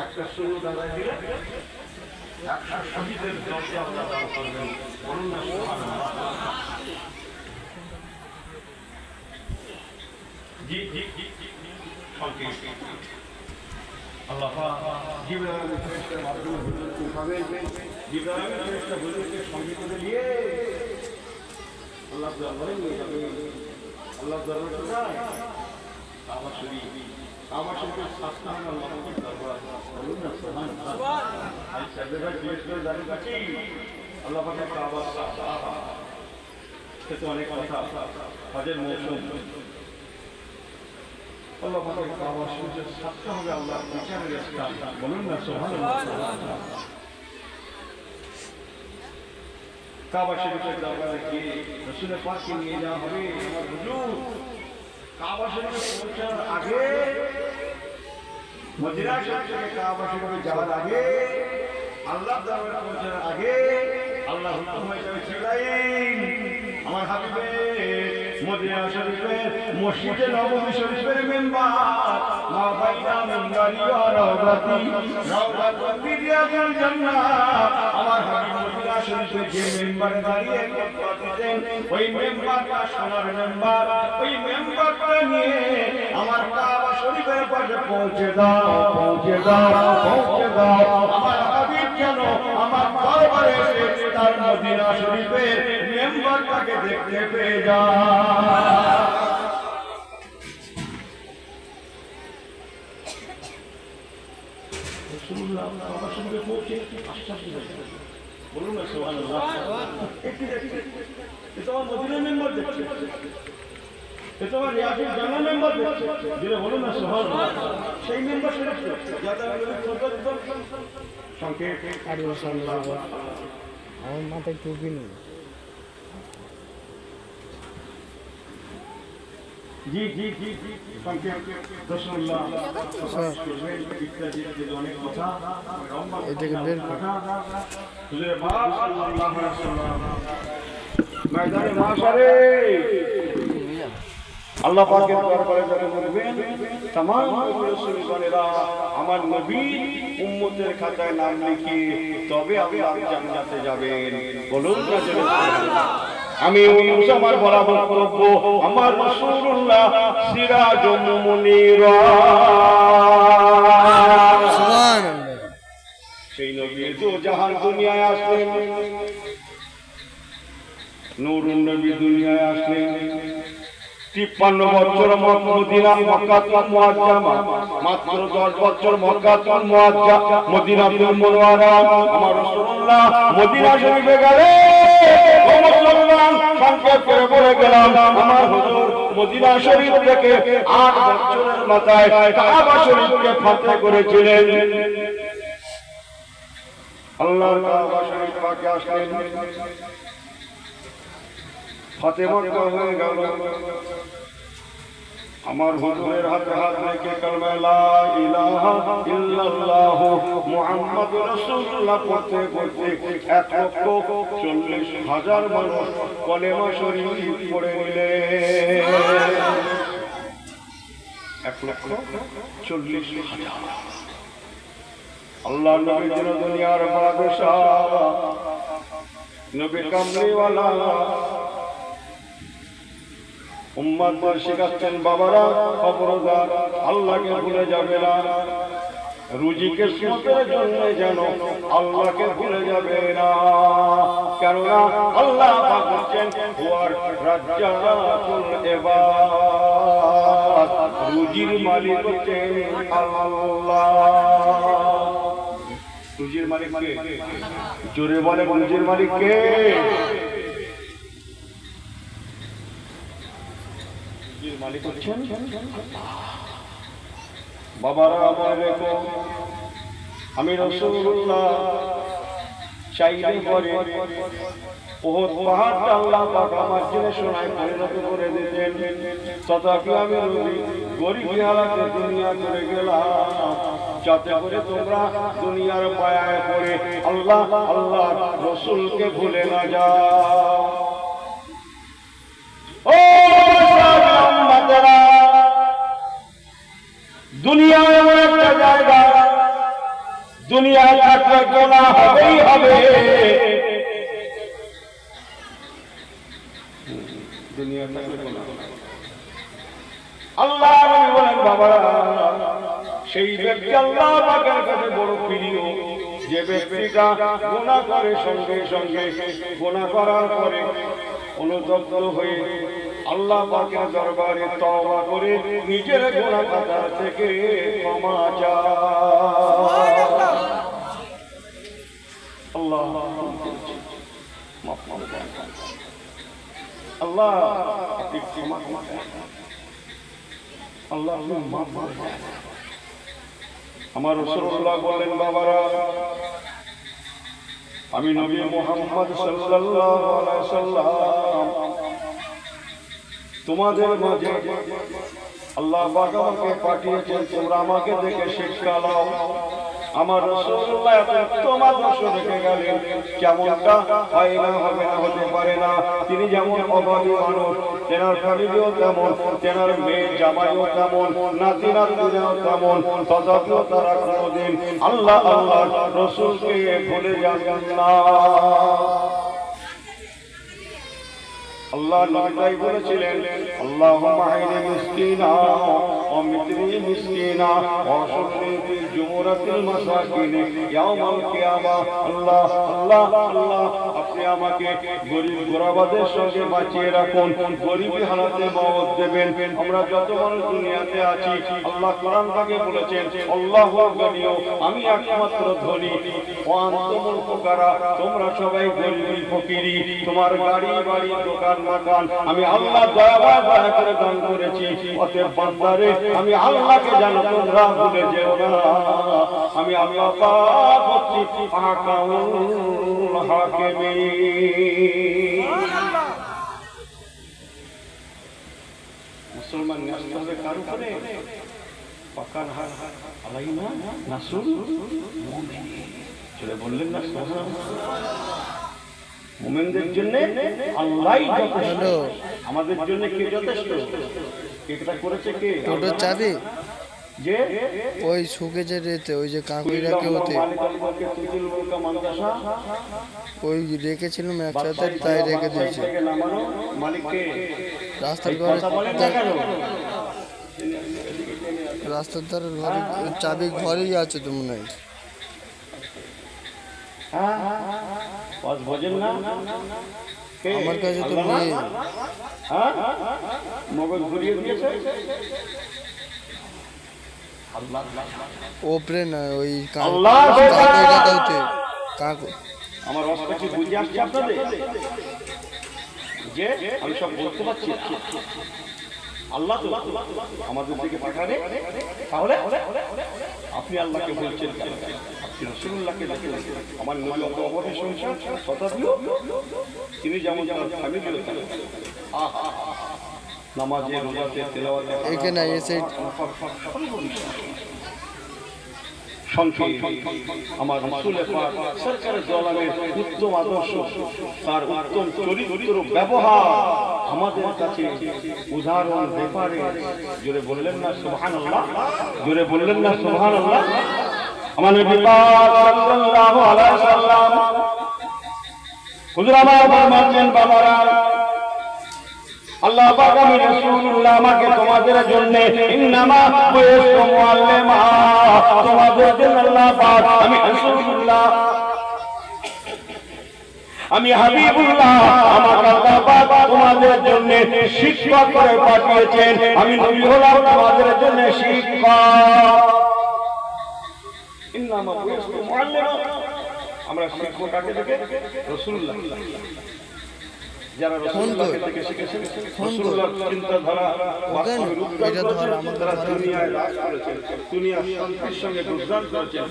একটা শুরু দাদা দিলে একটা শহীদের দরজা আল্লাহ দান করবেন। বলুন না সুবহানাল্লাহ। জি জি জি সংক্ষেপ আল্লাহ পাক জিবরাইল ফেরেশতার মাধ্যমে হুজুরকে উঠাবেন। জিবরাইল ফেরেশতা হুজুরকে সঙ্গে করে নিয়ে আল্লাহ দরবারে নিয়ে যাবেন। আল্লাহ দরবারে কোথায়? কাবা শরীফ। কাবা শরীফের সাতটা আল্লাহর দরবার। বলুন না সুবহানাল্লাহ। এই সাদেবা জিজ্ঞেস করে জানি কাছে আল্লাহ পাকের কাবা সাতটা। সেটা অনেক কথা। হজের মৌসুম আল্লাহ পাকের কাবা শরীফের সাতটা হবে আল্লাহর বিচারের স্থান। বলুন না সুবহানাল্লাহ। কাবা শরীফের দরবারে গিয়ে রাসূল পাককে নিয়ে যাওয়া হবে। আমার হুজুর কাবা শরীফে পৌঁছার আগে, মদিনা শরীফ থেকে কাবা শরীফে যাওয়ার আগে, আল্লাহর দরবারে পৌঁছার আগে আল্লাহ হুকুম হয়ে যাবে জিবরাইল আমার হাবিবে মদিনা শরীফের মসজিদে নববী শরীফের মেম্বার মা বাইনা মিনবারি ওয়া রাওদাতি রাওদাতুল বিরিয়াতুল জান্নাত আমার হাবিব মদিনা শরীফে যে মেম্বারে দাঁড়িয়ে কথা দিতেন ওই মেম্বারটা সোনার মেম্বার। ওই মেম্বারটা নিয়ে আমার কাবা শরীফের পাশে পৌঁছে দাও, পৌঁছে দাও, পৌঁছে দাও। আমার হাবিব যেন আমার দরবারে এসে তার মদিনা শরীফের মেম্বারটাকে দেখতে পেয়ে যায়। রাসূলুল্লাহ কাবা শরীফে পৌঁছে আশ্চর্য হয়ে গেলেন। বলুন না সুবহানাল্লাহ। এটা আমার মদিনার মেম্বার দেখছে, এটা আমার রিয়াজুল জান্নাহ মেম্বার দেখছে। যেটা বলুন না সুবহানাল্লাহ। সেই মেম্বার শরীফ যাতে আমি সংক্ষেপ আমার মাথায় টুপি নেই। জি জি জি জি সংক্ষেপ রাসূলুল্লাহ ইত্যাদি অনেক কথা এটাকে বের কর। হুজুরে পাক সাল্লাল্লাহু আলাইহি ওয়াসাল্লাম ময়দানে মাশারে আল্লাহ পাকের দরবারে যারা বলবেন तमाम রাসূলগণেরা আমার নবী উম্মতের খাতায় নাম লিখিয়ে তবে আল্লাহর জান্নাতে যাবেন। বলুন না সুবহানাল্লাহ। আমি আমার বলা বক্তব্য আমার রাসূলুল্লাহ সিরাজুম মুনীরা সুবহানাল্লাহ। সেই নবী দো জাহান দুনিয়ায় আসলেন, নূরুন নবী দুনিয়ায় আসলেন। 53 বছর মদিনা মক্কাতুল মুআজ্জামা, মাত্র 10 বছর মক্কাতুল মুআজ্জামা মদিনাতুল মুনাওয়ারা আমার রাসূলুল্লাহ মদিনা শরীফে গেলেন। ও মুসলমান সংক্ষেপ করে বলে গেলাম আমার হুজুর মদিনা শরীফ থেকে 8 বছরের মাথায় কাবা শরীফকে ফাতহ করেছিলেন। আল্লাহর কাবা শরীফ পাকে আসলেন, ফাতেমা হয়ে গেল। আমার হুজুরের হাতে হাত রেখে কালেমা লা ইলাহা ইল্লাল্লাহ মুহাম্মাদুর রাসূলুল্লাহ পড়তে পড়তে 1,40,000 মানুষ কালেমা শরীফ পড়ে নিলেন। 1,40,000 আল্লাহ নবী যেন দুনিয়ার বাদশাহ, নবী কামলিওয়ালা উম্মতদের শেখাচ্ছেন বাবারা খবরদার আল্লাহকে ভুলে যাবে না। রুজিকে কিসমতের জন্য যেন আল্লাহকে ভুলে যাবে না, কেননা আল্লাহ পাক বলেন হুয়ার রাজ্জাকুল ইবাদ, রুজির মালিক হচ্ছেন আল্লাহ। রুজির মালিক কে? জোরে বলে রুজির মালিক কে? মালিক হচ্ছেন বাবারা। আমার রেখো আমি রাসূলুল্লাহ চাইলে পরে উহুদ পাহাড়টা আল্লাহ পাক আমার জন্য সোনায় পরিণত করে দিতেন, তথাপি আমি গরিব হালাতে দুনিয়া করে গেলাম যাতে করে তোমরা দুনিয়ার মায়ায় পড়ে আল্লাহ আল্লাহ রাসূলকে ভুলে না যাও। ও দুনিয়া এমন একটা জায়গা দুনিয়ায় থাকলে গোনা হবেই হবে। দুনিয়া থাকলে গোনা হবে। আল্লাহ নবী বলেন বাবারা, সেই ব্যক্তি আল্লাহ পাকের কাছে বড় প্রিয় যে ব্যক্তিটা গোনা করে সঙ্গে সঙ্গে গোনা করার পরে অনুতপ্ত হয়ে আল্লাহ পাকের দরবারে তওবা করে নিজের গোনা খাতা থেকে ক্ষমা চায়। আল্লাহ মাফ করে দেন, আল্লাহ আপনি ক্ষমা করেন, আল্লাহ মাফ করে দেন। আমার রাসূলুল্লাহ বলেন বাবারা, আমি নবী মুহাম্মদ সাল্লাল্লাহু আলাইহি সাল্লাম তোমাদের মাঝে আল্লাহ পাক আমাকে পাঠিয়েছেন, তোমরা আমাকে দেখে শিক্ষা নাও। আমার রাসূলুল্লাহ তোমার দর্শ দেখে গেলেন, কেমনটা হয় না হবে না হতে পারে না। তিনি যেমন অভাবী মানুষ, তেনার ফ্যামিলিও তেমন, তেনার মেয়ে জামাইও তেমন, নাতি নাতনিও তেমন, তথাপিও তারা কোনোদিন আল্লাহ আল্লাহ রাসূলকে ভুলে যাবেন না। আল্লাহ নবী বলেছিলেন, আল্লাহুম্মা আইনি মিসকিনা ওয়া মিতরি মিসকিনা ওয়া শুরনি ফি জুমরাতিল মাসাকিন ইয়াউমাল কিয়ামা। আল্লাহ আল্লাহ আল্লাহ, আপনি আমাকে গরীব গোরাবাদের সঙ্গে বাঁচিয়ে রাখুন, গরীবী হালাতে মওত দেবেন। আমরা যত মানুষ দুনিয়াতে আছি, আল্লাহ কোরআন পাকে বলেছেন, আল্লাহু গনিয়্য, আমি একমাত্র ধনী, ওয়া আনতুমুল ফুকারা, তোমরা সবাই গরীব ফকিরি, তোমার গাড়ি বাড়ি দোকান মাকান আমি আল্লাহ দয়া করে দান করেছি। অতএব বান্দারে, আমি আল্লাহকে জানো, তোমরা ভুলে যেও না, আমি আল্লাহ পাক হচ্ছি আহকামুল হাকিমিন। মুসলমান ন্যস্ত হবে কার উপরে? পাকান হাত আলাইনা নাসুল মুমিনিন। চলে বললেন না সুবহানাল্লাহ। মুমিনদের জন্য আল্লাহই যথেষ্ট, আমাদের জন্য কে যথেষ্ট? এটা করেছে কে? টোটোর চাবি যে ওই শুকে যে রেতে ওই যে কাকুইরাকে হতে ওই রেখেছিলাম একসাথে, তাই রেখে দিয়েছি। রাস্তার ঘরে, রাস্তার ধারে ঘরে চাবি ঘরেই আছে তো মনে হয়। আমার কাছে তো নেই। মগজ ঘুরিয়ে দিয়েছে। ওপরে না ওই কাকুইরাকে হতে কাকু। আমার অবস্থা কি বুঝে আসছে আপনাদের? যে আমি সব বলতে পারছি, আল্লাহ তো আমাদের দিকে পাঠাবে, তাহলে আপনি আল্লাহকে বলছেন, আপনি রাসূলুল্লাহকে দেখেন। আমার নবী অত অভাবে সংসার, তথাপিও তিনি যেমন যেমন ফ্যামিলিও তেমন নামাজে রোজাতে তেলাওয়াতে এখানে এসে সংক্ষেপ আমার রাসূলের পাক সরকারে দোয়ালের উত্তম আদর্শ, তার উত্তম চরিত্র ব্যবহার আমাদের কাছে উদাহরণ ব্যাপারে। জোরে বললেন না সুবহানাল্লাহ, জোরে বললেন না সুবহানাল্লাহ। আমার নবী পাক সাল্লাল্লাহু আলাইহি সাল্লাম হুজুর আমার ফরমাতেন, বাবারা আল্লাহ পাক আমি রাসূলুল্লাহ আমাকে তোমাদের জন্য ইন্নামা বুইসতু মুআল্লিমা, তোমাদের জন্য আল্লাহ পাক আমি রাসূলুল্লাহ, আমি হাবিবুল্লাহ, আমাকে আল্লাহ পাক তোমাদের জন্য শিক্ষক করে পাঠিয়েছেন। আমি নবী হলাম তোমাদের জন্য শিক্ষক। ইন্নামা বুইসতু মুআল্লিমা, আমরা শিক্ষক কাকে দেখে? রাসূলুল্লাহ। যারা রাসূলুল্লাহকে দেখে শিখেছেন, রাসূলুল্লাহর চিন্তাধারা এটা ধর আমাদের দুনিয়ায় রাজ করেছেন, দুনিয়ার শান্তির সঙ্গে গুজরান করেছেন,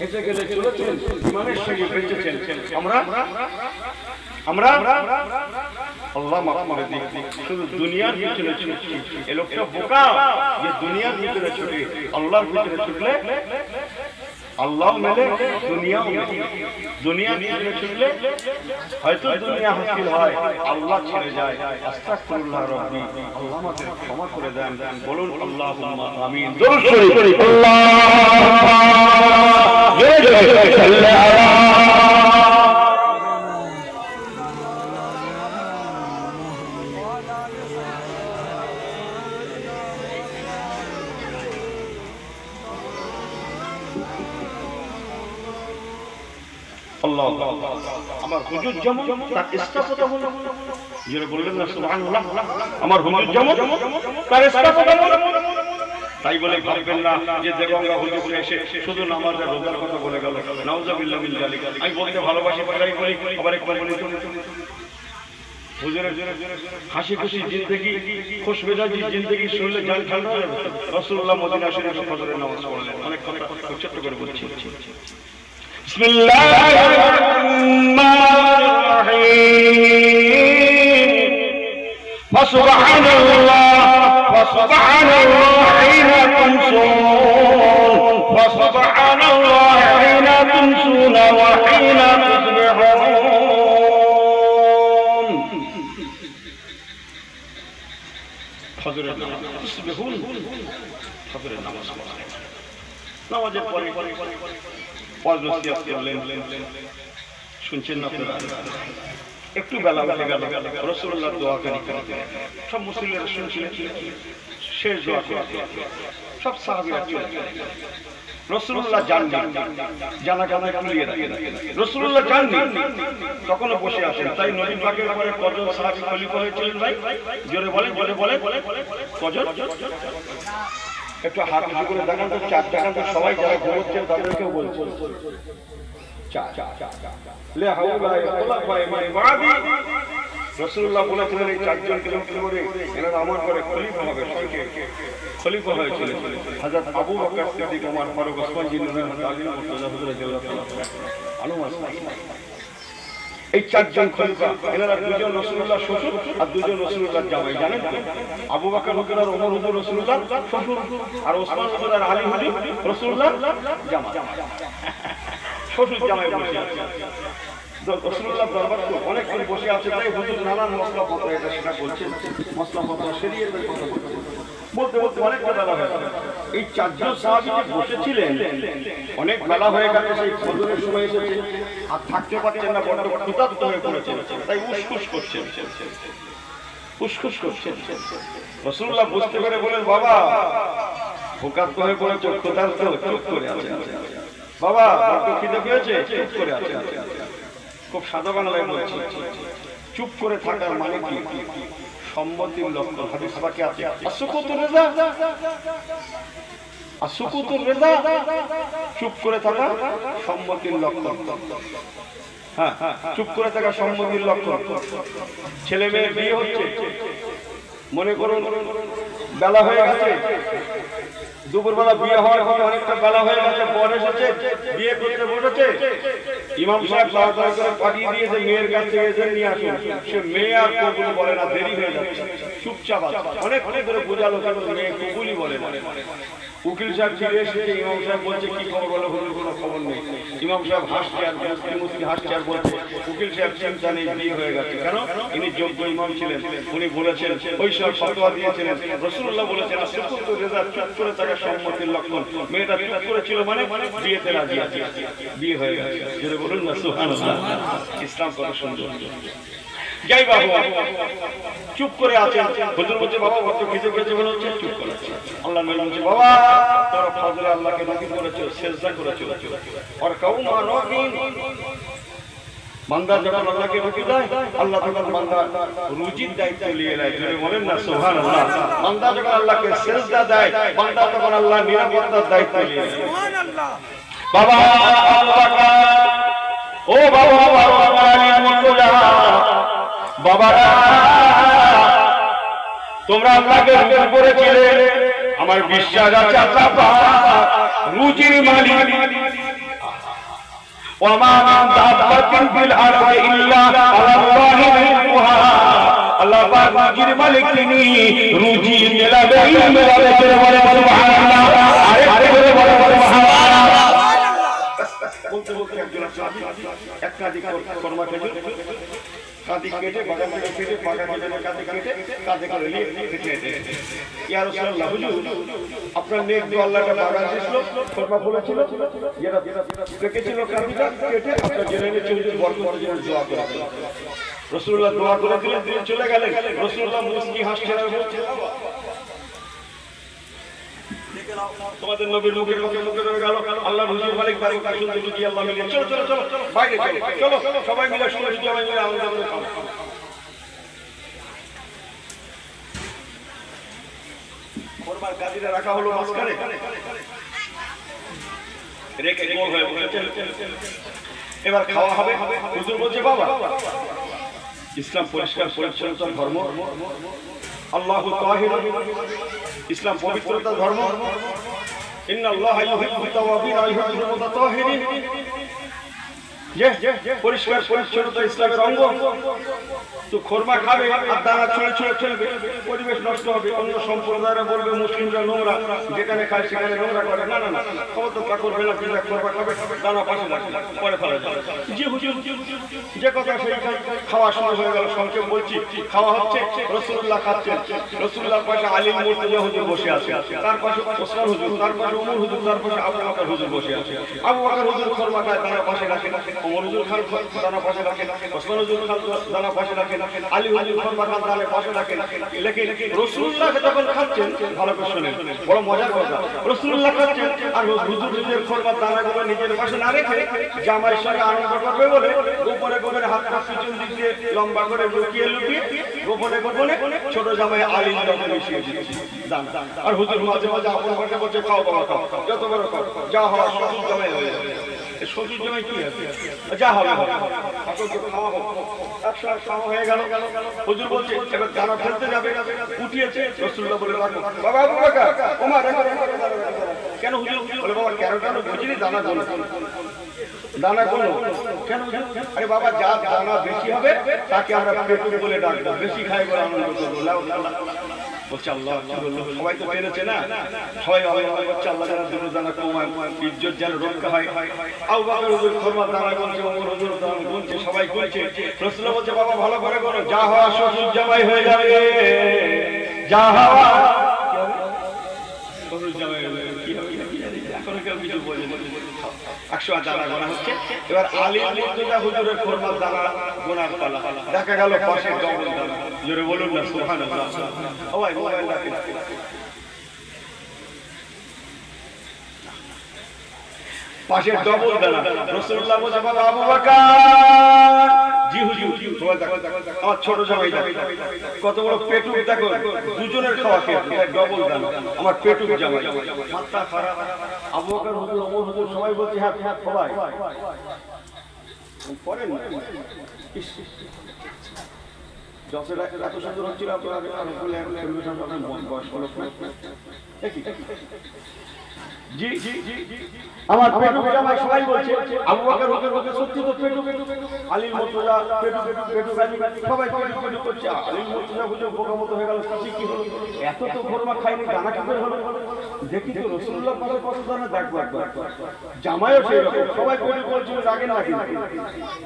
হেসে গেলে চলেছেন, ইমানের সঙ্গে বেঁচেছেন। আমরা আল্লাহ মাফ করে দিক, শুধু দুনিয়ার পিছনে ছুটছি। এ লোকটা বোকা যে দুনিয়ার ভিতরে ছুটে, আল্লাহর ভিতরে ছুটলে আল্লাহ মেলে, দুনিয়াও মেলে। দুনিয়ার ভিতরে ছুটলে হয়তো দুনিয়া হাসিল হয়, আল্লাহ ছেড়ে যায়। আস্তাগফিরুল্লাহ রাব্বি, আল্লাহ আমাদের ক্ষমা করে দেন। বলুন আল্লাহুম্মা আমিন। দরুদ শরীফ। আল্লাহ জোরে জোরে সাল্লে আলা আল্লাহ। আমার হুজুর যেমন তার ইস্তাফতা হলো, যারা বললেন না সুবহানাল্লাহ, আমার হুজুর যেমন তার ইস্তাফতা হলো। তাই বলে ভাববেন না যে দেগঙ্গা হুজুর এসে শুধু নামাজ আর রোজার কথা বলে গেল, নাউযুবিল্লাহি মিন যালিক। আমি বলতে ভালোবাসি, তাই বলি, আবার একবার বলি হুজুরের হাসি খুশি জিন্দেগি, খুশ মেজাজি জিন্দেগি শুনলে জান ঠান্ডা হয়ে যাবে। রাসূলুল্লাহ মদিনা শরীফে ফজরের নামাজ পড়লেন। অনেক কথা ছোট্ট করে বলছি। বিসমিল্লাহির রহমানির রহিম। ফাসুবহানাল্লাহ ফাসুবহানাল্লাহ হিনা তুমসুন ফাসুবহানাল্লাহ হিনা তুমসুন ওয়া হিনা তুসবিহুন। ফজরের নামাজ তুসবিহুন, ফজরের নামাজ নামাজের পরে শুনছেন না আপনারা? একটু বেলা উঠে গেল, রাসূলুল্লাহ দোয়া করেন, সব মুসলিমরা শুনছিলেন, শেষ দোয়া করেন, সব সাহাবীরা রাসূলুল্লাহ জানেন, জানা জানা কুলিয়ে রাখেন। রাসূলুল্লাহ জানেন, তখনও বসে আছেন। তাই নবী পাকের পরে কজন সাহাবী খলিফা হয়েছিলেন ভাই? জোরে বলেন, জোরে বলেন, কজন? একটু হাত উঁচু করে দেখান তো, চার দেখান তো, সবাই যারা ঘুমোচ্ছেন তাদেরকেও বলছেন। রাসূলুল্লাহ বলেছিলেন এই চারজনকে লক্ষ্য করে এনারা আমার ঘরে খলিফা হবে, খলিফা হয়েছিলেন হযরত আবু বকর সিদ্দিক, ওমর ফারুক, ওসমান গনি, আলী, মুর্তজা হুজুর রাদিয়াল্লাহু তাআলা। এই চারজন খলিফা, এনারা দুজন রাসূলুল্লাহ শ্বশুর আর দুজন রাসূলুল্লাহর জামাই। জানেন তো, আবু বকর হুজুর আর ওমর হুজুর রাসূলুল্লাহ শ্বশুর, আর ওসমান হুজুর আর আলী হুজুর রাসূলুল্লাহ জামাই। শ্বশুর জামাই বসে আছে রাসূলুল্লাহ দরবার তো অনেকক্ষণ বসে আছে। তাই হুজুর নানান মশলা পত্র এটা সেটা বলছেন, মশলা পত্র শরীয়তের কথা বলতে বলতে অনেকটা বেলা হয়ে গেল। এই চারজন সাহাবী বসেছিলেন, অনেক বেলা হয়ে গেছে, সেই ফজরের সময় এসেছে, আর থাকতে পারছেন না, বড্ড ক্ষুধার্ত হয়ে পড়েছেন। তাই উসখুস করছেন, উসখুস করছেন। রাসূলুল্লাহ বুঝতে পেরে বলেন, বাবা ক্ষুধার্ত হয়ে পড়েছে, ক্ষুধার্ত, চুপ করে আছে বাবা, বড্ড খিদে পেয়েছে, চুপ করে আছে। খুব সাদা বাংলায় বলছি, চুপ করে থাকার মানে কি? সম্মতির লক্ষণ। হাদিস পাকে আছে আসুকুতুর রিজা, আসুকুতুর রিজা, চুপ করে থাকা সম্মতির লক্ষণ। হ্যাঁ, চুপ করে থাকা সম্মতির লক্ষণ। ছেলে মেয়ের বিয়ে হচ্ছে, মনে করুন বেলা হয়ে গেছে, দুপুরবেলা বিয়ে হওয়ার কথা, অনেকটা বেলা হয়ে গেছে, পর এসেছে, বিয়ে করতে বসেছে, ইমাম সাহেব তাড়াতাড়ি করে পাঠিয়ে দিয়েছে মেয়ের কাছ থেকে এসে নিয়ে আসুন। সে মেয়ে আর কবুল বলে না, দেরি হয়ে যাচ্ছে, চুপচাপ আছে। অনেক ধরে বোঝালো, মেয়ে কবুলই বলে না। উকিল সাহেব ফিরে এসেছে, ইমাম সাহেব বলছে কি খবর বলো? হুজুর কোনো খবর নেই। ইমাম সাহেব হাসছে আর মুসলিম হাসছে আর বলছে, উকিল সাহেব চিন্তা নেই, বিয়ে হয়ে গেছে। কেন? ইনি যোগ্য ইমাম ছিলেন, উনি বলেছেন, ওই সব ফতোয়া দিয়েছিলেন। রাসূলুল্লাহ বলেছেন আসুকুতুর রিজা, চুপ করে থাকা সম্মতির লক্ষণ। মেয়েটা চুপ করেছিল মানে বিয়েতে রাজি আছে, বিয়ে হয়ে গেছে। জোরে বলুন না সুবহানাল্লাহ। ইসলাম কত সুন্দর। যাই বাবু চুপ করে আছে, হুজুর বলছে বাবা কত খিদে পেয়েছে মনে হচ্ছে, চুপ করে আছে। আল্লাহ নবী বলছে, বাবা তোরা ফজরে আল্লাহকে নবী করেছো, সিজদা করেছো, আর কাউমা নকিন। বান্দা যখন আল্লাহকে রুজি দেয়, আল্লাহ তখন বান্দা রুজির দায়িত্ব নিয়ে নেয়। জোরে বলেন না সুবহানাল্লাহ। বান্দা যখন আল্লাহকে সিজদা দেয়, বান্দা তখন আল্লাহ নিরাপত্তার দায়িত্ব নিয়ে নেয়। সুবহানাল্লাহ। বাবা আবু বকর, ও বাবা বাবারা, তোমরা আল্লাহকে রুজি করেছিলে, আমার বিশ্বাস আছে আল্লাহ পাক রুজির মালিক। ওয়া মা দাব্বাতিন ফিল আরদি ইল্লা আলাল্লাহি রিজকুহা। আল্লাহ পাক রুজির মালিক, তিনি রুজি মেলাবেই মেলাবে। বলে সুবহানাল্লাহ। আরেকটু করে বলে সুবহানাল্লাহ। বলতে বলতে একজন এক কাঁদি কর্মা খেজুর কাঁদি কেটে, বাগা কেটে কেটে, বাগা কেটে কাঁদি কেটে, কাঁধে করে নিয়ে হেঁটে হেঁটে, ইয়া রাসূলুল্লাহ হুজুর আপনার নেক দিয়ে আল্লাহ একটা বাগান দিয়েছিল, খোরমা বলেছিল, যেটা পেকেছিল কাঁদিটা কেটে আপনার জেনে চলছে বরকতের জন্য দোয়া করে। রাসূলুল্লাহ দোয়া করে দিলেন, তিনি চলে গেলেন। রাসূলুল্লাহ মুস্কি হাসছে আর বলছে, তোমাদের নবীর মুখের মুখে মুখে রয়ে গেল আল্লাহর হুজুর মালিক বাড়ি কার সুন্দর রুজি আল্লাহ মিলে চলো চলো চলো বাইরে চলো চলো সবাই মিলে সুন্দর রুজি সবাই মিলে আনন্দ করে খাও। খোরমার গাদিটা রাখা হলো মাঝখানে, রেখে গোল হয়ে বসেছে। এবার খাওয়া হবে। হুজুর বলছে, বাবা ইসলাম পরিষ্কার পরিচ্ছন্নতার ধর্ম, আল্লাহু তাহির, ইসলাম পবিত্রতার ধর্ম, ইন্নাল্লাহা ইউহিব্বুত তাওয়াবিন ওয়া ইউহিব্বুল মুতাতাহহিরিন। যে পরিষ্কার পরিচ্ছন্নতা ইসলামের অঙ্গ। তো খোরমা খাবে আর দানা ছুঁড়ে ছুঁড়ে ফেলবে, পরিবেশ নষ্ট হবে। অন্য সম্প্রদায়রা বলবে মুসলিমরা নোংরা, যেখানে খায় সেখানে নোংরা করে। না না না, ক্ষমতা করবে না, খোরমা খাবে, দানা পাশে রাখবে, পরে ফেলা যাবে। জি হুজুর, যে কথা সেই খাওয়া শুরু হয়ে গেল। সংক্ষেপ বলছি, খাওয়া হচ্ছে, রাসূলুল্লাহ খাচ্ছেন। রাসূলুল্লাহর পাশে আলী মুর্তজা হুজুর বসে আছে, তার পাশে ওসমান হুজুর, তার পাশে ওমর হুজুর, তার পাশে আবু বকর হুজুর বসে আছে। আবু বকর হুজুর খোরমা খায়, দানা পাশে রাখেন। ওমর হুজুর খান দানা পাশে রাখেন, ওসমান হুজুর খান দানা পাশে রাখেন, আলী হুজুর খোরমা খান দানা পাশে রাখেন। লেকিন রাসূলুল্লাহ যখন খাচ্ছেন, ভালো করে শুনেন, বড় মজার কথা, রাসূলুল্লাহ খাচ্ছেন আর হুজুর নিজের খোরমার দানাগুলো নিজের পাশে না রেখে জামাইয়ের সঙ্গে আনন্দ করবে বলে গোপনে গোপনে হাতটা পিছন দিক দিয়ে লম্বা করে লুকিয়ে লুকিয়ে গোপনে গোপনে ছোট জামাই আলীর রঙে মিশিয়ে দিচ্ছে দান। আর হুজুর মাঝে মাঝে আপন ভাষায় বলছে, খাও বাবা খাও, যত বড় খাও, যা হওয়ার শ্বশুর জামাই হয়ে যাবে। শ্বশুর জামাই কি আছে, যা হবে খাওয়া হয়ে গেল। হুজুর বলছে, এবার দানা ফেলতে যাবে, উঠিয়েছে। রাসূলুল্লাহ বলে, রাখো বাবা, আবু বকর ওমর, কেন হুজুর? বলে, বাবা কেন বুঝিনি, দানা দানা দানা কোনো কেন? আরে বাবা, যা দানা বেশি হবে তাকে আমরা পেটু বলে ডাকবো, বেশি খাই বলে আনন্দ করবো। বলছে আল্লাহ, সবাই তো পেরেছে না, সবাই হচ্ছে আল্লাহ যেন দুটো দানা কমায়, ইজ্জত যেন রক্ষা হয়। আবু বকর হুজুর খোরমার দানা গুনছে, ওমর হুজুর দানা গুনছে, সবাই গুনছে। রাসূলুল্লাহ বলছে, বাবা ভালো করে করো, যা হওয়া শ্বশুর জামাই হয়ে যাবে, যা হওয়া শ্বশুর জামাই হয়ে যাবে। কি হবে এখন কেউ কিছু বলে না। 100 দানা গোনা হচ্ছে। এবার আলী মুর্তজা হুজুরের খোরমার দানা গোনার পালা। দেখা গেল পাশে ডবল দানা। জোরে বলুন না সুবহানাল্লাহ। ও ভাই মোবাইল রাখেন। পাশে ডবল দানা। রাসূলুল্লাহ বলে, বাবা আবু বকর, জি হুজুর, সবাই দেখো, আমার ছোট জামাই দেখো কত বড় পেটুক, দেখো দুজনের খাওয়া খেয়ে ডবল দানা, আমার পেটুক জামাই। মাথা খারাপ। আবু বকর হুজুর, ওমর হুজুর সবাই বলছে, হ্যাঁ হ্যাঁ সবাই করেন না। যতটা এত সুন্দর হচ্ছিল আপনার বয়স হলো জি জি জি জি আমার পেটুক জামাই। সবাই বলছে আবু বকর হুজুর বলছে, সত্যি তো পেটুক। আলী মুর্তজা পেটুক পেটুক সবাই পেটুক পেটুক করছে। আলী মুর্তজা হুজুর বোকা মতো হয়ে গেল, কি হলো, এত তো খোরমা খাইনি, দানা কি করে হলো? দেখি তো রাসূলুল্লাহ পাকের কত দানা, দেখবো একবার। জামাইও সেই রকম, সবাই পেটুক বলছিল, রাগেন না কিন্তু,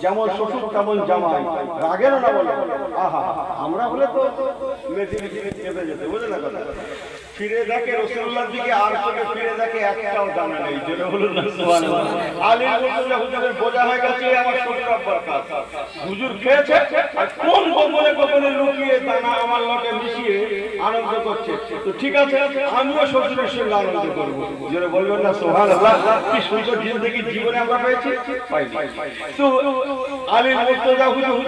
যেমন শ্বশুর তেমন জামাই, রাগেন না বলে। আহা, আমরা হলে তো মেঝে মেঝে কেঁপে যেতে, বুঝলে না কথা। ফিরে দেখে রাসূলুল্লাহর দিকে, আর চোখে ফিরে দেখে একটাও দানা নেই। জোরে বলুন না সুবহানাল্লাহ। আলী মুর্তজা হুজুরের বোঝা হয়ে গেছে, আমার শ্বশুর আব্বার কাজ। হুজুর খেয়েছে আর কোন গোপনে গোপনে লুকিয়ে দানা আমার লগে মিশিয়ে আনন্দ করছে। তো ঠিক আছে, আমিও শ্বশুরের সঙ্গে আনন্দ করবো। জোরে বলবেন না সুবহানাল্লাহ। কি সুন্দর জিন্দেগি জীবনে আমরা পেয়েছি, পাইনি। তো আলী মুর্তজা হুজুর,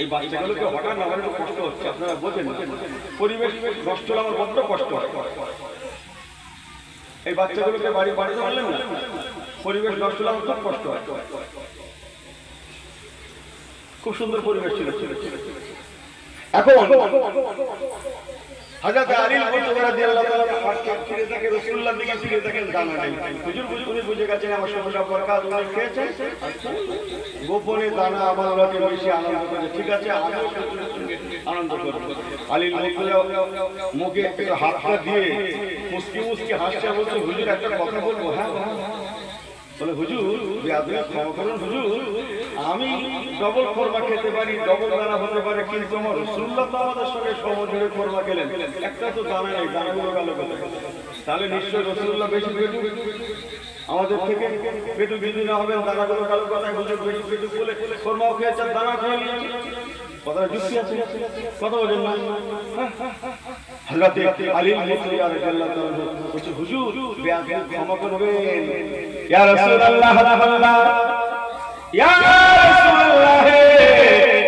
এই বাচ্চাগুলোকে হঠাৎ আমার একটু কষ্ট হচ্ছে, আপনারা বোঝেন, পরিবেশ নষ্ট হলে আমার বড্ড কষ্ট হয়। এই বাচ্চাগুলোকে বাড়ি বাড়িতে পারলেন না, পরিবেশ নষ্ট হলে আমার খুব কষ্ট হয়। খুব সুন্দর পরিবেশ ছিল। এখন হযরত আলী মুর্তজা রাদিয়াল্লাহু তাআলা ফিরে দেখে রাসূলুল্লাহর দিকে, ফিরে দেখেন দানা নেই। হুজুর বুঝে গেছেন আমার শ্বশুর আব্বার কাজ, উনি খেয়েছেন, গোপনে দানা আমার লগে মিশিয়ে আনন্দ করে। ঠিক আছে, আমিও আনন্দ করব। আলী মুর্তজা মুখে হাতটা দিয়ে মুস্কি মুস্কি হাসছে, বলছে, হুজুর একটা কথা বলবো? হ্যাঁ বলে হুজুর বেয়াদবি ক্ষমা করুন হুজুর, আমি ডবল কোরমা খেতে পারি, ডবল দানা হতে পারে, কিন্তু আমার রাসূলুল্লাহ তো আমাদের সঙ্গে সমজোরে কোরমা খেলেন, একটা তো দানা নেই, দানাগুলো গেল কোথায়? তাহলে নিশ্চয়ই রাসূলুল্লাহ বেশি পেটু আমাদের থেকে পেটু বিধি না হবেন, দানাগুলো গেল কোথায়? হুজুর বেশি পেটু বলে কোরমাও খেয়েছেন, দানা খেয়ে নিয়েছে, কথা যুক্তি আছে, কথা বলেন না? হযরত আলী মুসরি রাদিয়াল্লাহু তাআলা বলছে হুজুর বেয়াদবি ক্ষমা করবেন, ইয়া রাসূলুল্লাহ হাবিবাল্লাহ, ইয়া রাসূলুল্লাহ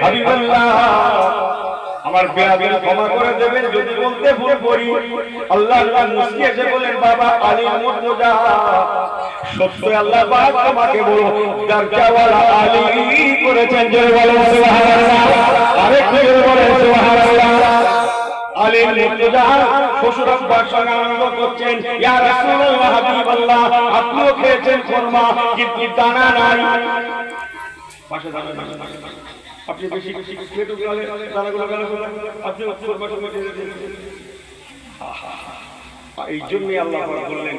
হাবিবাল্লাহ, আমার বেয়াদবি ক্ষমা করে দেবেন যদি বলতে ভুল করি। আল্লাহ মুসকি এসে বলেন বাবা আলী মুর্তজা, সত্যই আল্লাহ পাক তোমাকে বড় দরজাওয়ালা আলী করেছেন, জোরে বলো সুবহানাল্লাহ, আরেকটু জোরে বলো সুবহানাল্লাহ। আলী মুর্তজা শ্বশুর আব্বার সঙ্গে আনন্দ করছেন, ইয়া রাসূলুল্লাহ হাবিবাল্লাহ, আপনিও খেয়েছেন কোরমা কিন্তু দানা নাই, পাশে দানা নাই, আপনি বেশি বেশি পেটু গেলে দানাগুলো গেল, আপনি কোরমা সঙ্গে এই জন্যই আল্লাহ বললেন